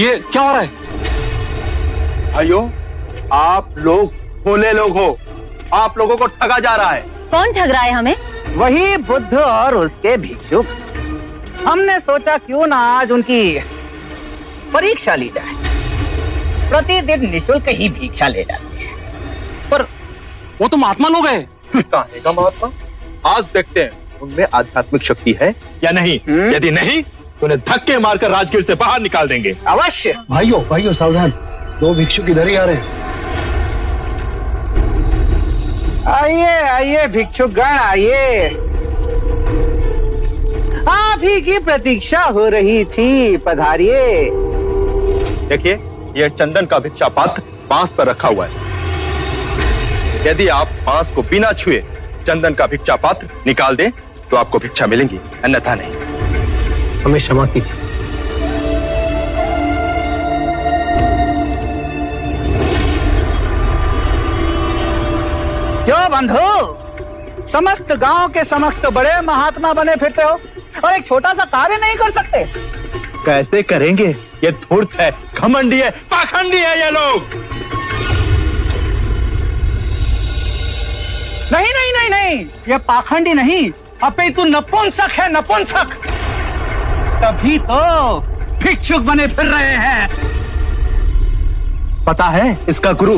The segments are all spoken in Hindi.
ये क्या हो रहा है? भाइयों, आप लोग भोले लोग हो, आप लोगों को ठगा जा रहा है। कौन ठग रहा है हमें? वही बुद्ध और उसके भिक्षुक। हमने सोचा क्यों ना आज उनकी परीक्षा ली जाए। प्रतिदिन निःशुल्क ही भिक्षा ले जाती है। पर वो तो महात्मा लोग हैं। कहां का महात्मा? आज देखते हैं उनमें आध्यात्मिक शक्ति है या नहीं। यदि नहीं तो उन्हें धक्के मारकर राजगीर से बाहर निकाल देंगे। अवश्य। भाइयों सावधान, 2 भिक्षुक इधर ही आ रहे हैं। आइए भिक्षुकगण आइए। आप ही की प्रतीक्षा हो रही थी, पधारिए। देखिए, यह चंदन का भिक्षा पात्र बांस पर रखा हुआ है। यदि आप बांस को बिना छुए चंदन का भिक्षा पात्र निकाल दें तो आपको भिक्षा मिलेंगी, अन्यथा नहीं। हमें क्षमा कीजिए। क्यों बंधु, समस्त गांव के समस्त बड़े महात्मा बने फिरते हो और एक छोटा सा कार्य नहीं कर सकते? कैसे करेंगे? ये धूर्त है, घमंडी है, पाखंडी है ये लोग। नहीं, ये पाखंडी नहीं, अपितु नपुंसक है, नपुंसक। तभी तो भिक्षुक बने फिर रहे हैं। पता है इसका गुरु,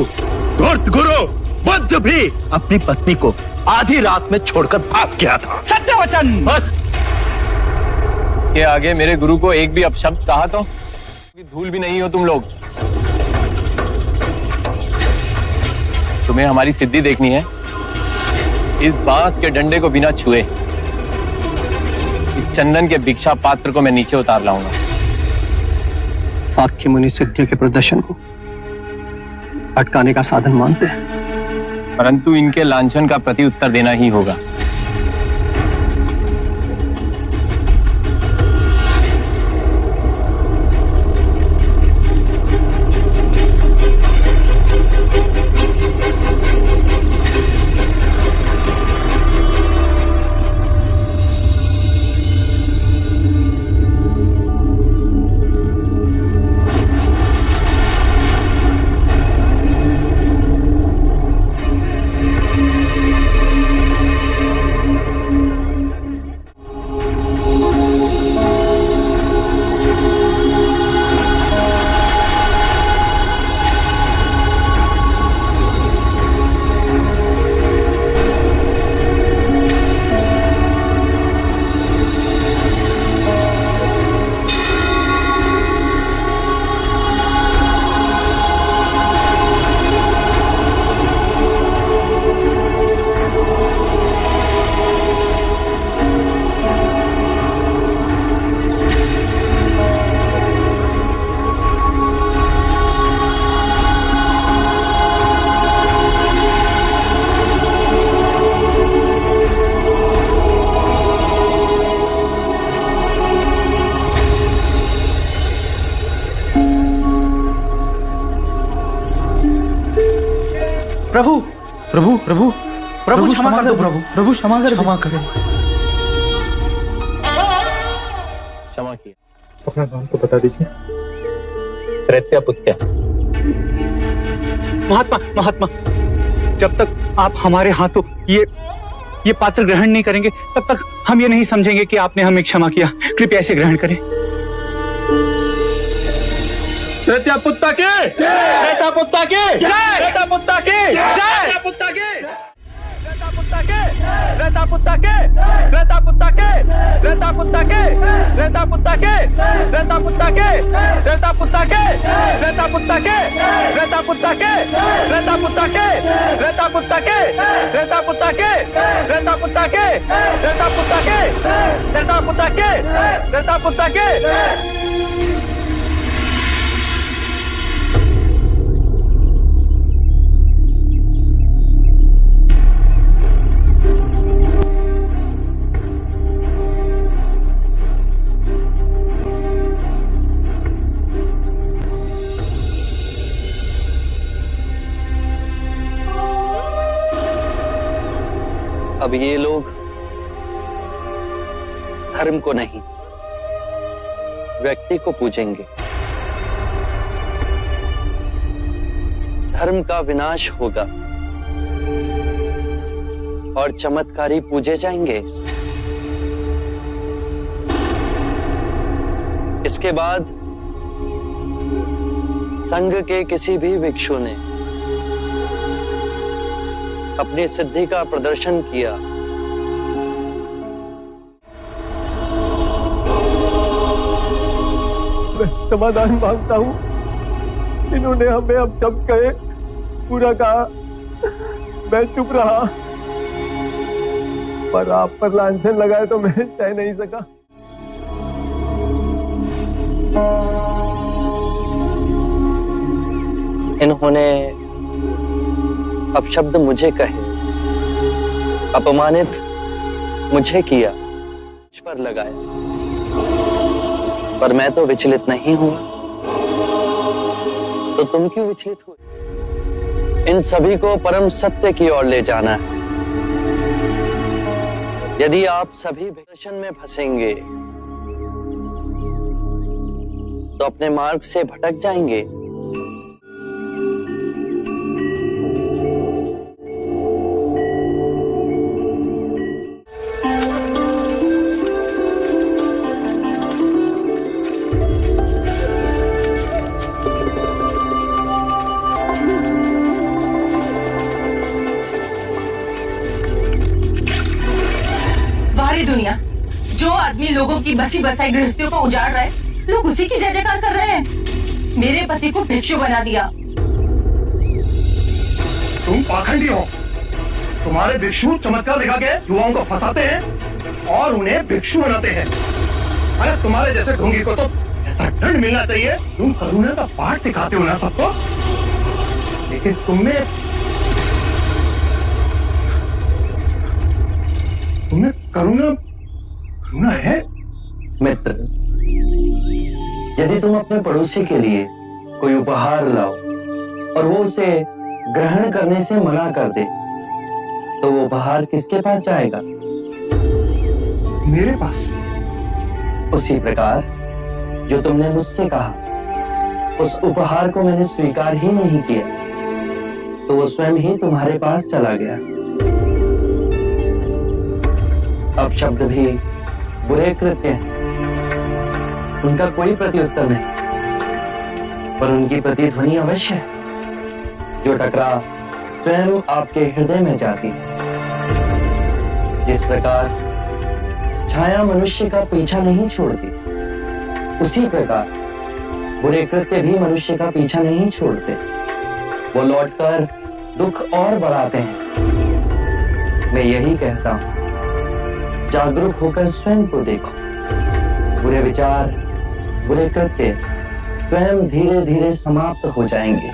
धूर्त गुरु बुद्ध भी अपनी पत्नी को आधी रात में छोड़कर भाग गया था। सत्य वचन। बस के आगे मेरे गुरु को एक भी अपशब्द कहा तो धूल भी नहीं हो तुम लोग। तुम्हें हमारी सिद्धि देखनी है। इस बांस के डंडे को बिना छुए इस चंदन के भिक्षा पात्र को मैं नीचे उतार लाऊंगा। साक्य मुनि सिद्धि के प्रदर्शन को अटकाने का साधन मानते हैं, परंतु इनके लांछन का प्रति उत्तर देना ही होगा। प्रभु क्षमा कर दो। प्रभु क्षमा करें। क्षमा किया। अपना नाम तो बता दीजिए। त्रैत्यापुत्य। महात्मा, जब तक आप हमारे हाथों ये पात्र ग्रहण नहीं करेंगे तब तक हम ये नहीं समझेंगे कि आपने हमें क्षमा किया। कृपया इसे ग्रहण करें। त्रैत्यापुत्ता के, त्रैत्यापुत्ता के, त्रैत्यापुत्ता के, त्रैत्यापुत्ता के, त्रैत्यापुत्ता के, त्रैत्यापुत्ता के, त्रैत्यापुत्ता के, त्रैत्यापुत्ता के, त्रैत्यापुत्ता के, त्रैत्यापुत्ता के, त्रैत्यापुत्ता के, त्रैत्यापुत्ता के, त्रैत्यापुत्ता के, त्रैत्यापुत्ता के, त्रैत्यापुत्ता के, त्रैत्यापुत्ता के, त्रैत्यापुत्ता के, त्रैत्यापुत्ता के, त्रैत्यापुत्ता के, त्रैत्यापुत्ता के। अब ये लोग धर्म को नहीं व्यक्ति को पूजेंगे। अधर्म का विनाश होगा और चमत्कारी पूजे जाएंगे। इसके बाद संघ के किसी भी भिक्षु ने अपनी सिद्धि का प्रदर्शन किया समाधान मांगता हूँ। इन्होंने हमें अब जब कहे पूरा कहा, मैं चुप रहा, पर आप पर लांछन लगाए तो मैं सह नहीं सका। इन्होंने अपशब्द मुझे कहे, अपमानित मुझे किया, मुझ पर लगाया, पर मैं तो विचलित नहीं हुआ, तो तुम क्यों विचलित हुए? इन सभी को परम सत्य की ओर ले जाना है। यदि आप सभी दर्शन में फंसेंगे तो अपने मार्ग से भटक जाएंगे। दुनिया, जो आदमी लोगों की बसी बसाई गृहस्थियों को उजाड़ रहा है, लोग उसी की जय जयकार कर रहे हैं। मेरे पति को भिक्षु बना दिया। तुम पाखंडी हो। तुम्हारे भिक्षु चमत्कार दिखा के युवाओं को फंसाते हैं और उन्हें भिक्षु बनाते हैं। अरे तुम्हारे जैसे ढोंगी को तो ऐसा दंड मिलना चाहिए। तुम करुणा का पाठ सिखाते हो ना सबको, लेकिन तुम्हें करुणा है? मित्र, यदि तुम अपने पड़ोसी के लिए कोई उपहार लाओ और वो उसे ग्रहण करने से मना कर दे, तो वो उपहार किसके पास जाएगा? मेरे पास। उसी प्रकार जो तुमने मुझसे कहा, उस उपहार को मैंने स्वीकार ही नहीं किया, तो वो स्वयं ही तुम्हारे पास चला गया। अब शब्द भी बुरे कृत्य हैं, उनका कोई प्रत्युत्तर नहीं, पर उनकी प्रतिध्वनि अवश्य है, जो टकराव स्वयं आपके हृदय में जाती है। जिस प्रकार छाया मनुष्य का पीछा नहीं छोड़ती, उसी प्रकार बुरे कृत्य भी मनुष्य का पीछा नहीं छोड़ते, वो लौटकर दुख और बढ़ाते हैं। मैं यही कहता हूं, जागरूक होकर स्वयं को देखो। बुरे विचार, बुरे कृत्य स्वयं धीरे धीरे समाप्त हो जाएंगे।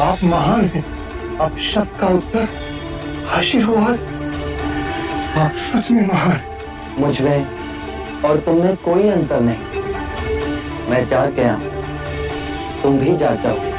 आप महान हैं। आप शब्द का उत्तर आशीर्वाद। आप सच में महान। मुझ में और तुम में कोई अंतर नहीं। मैं जाग गया हूं, तुम भी जाग जाओ।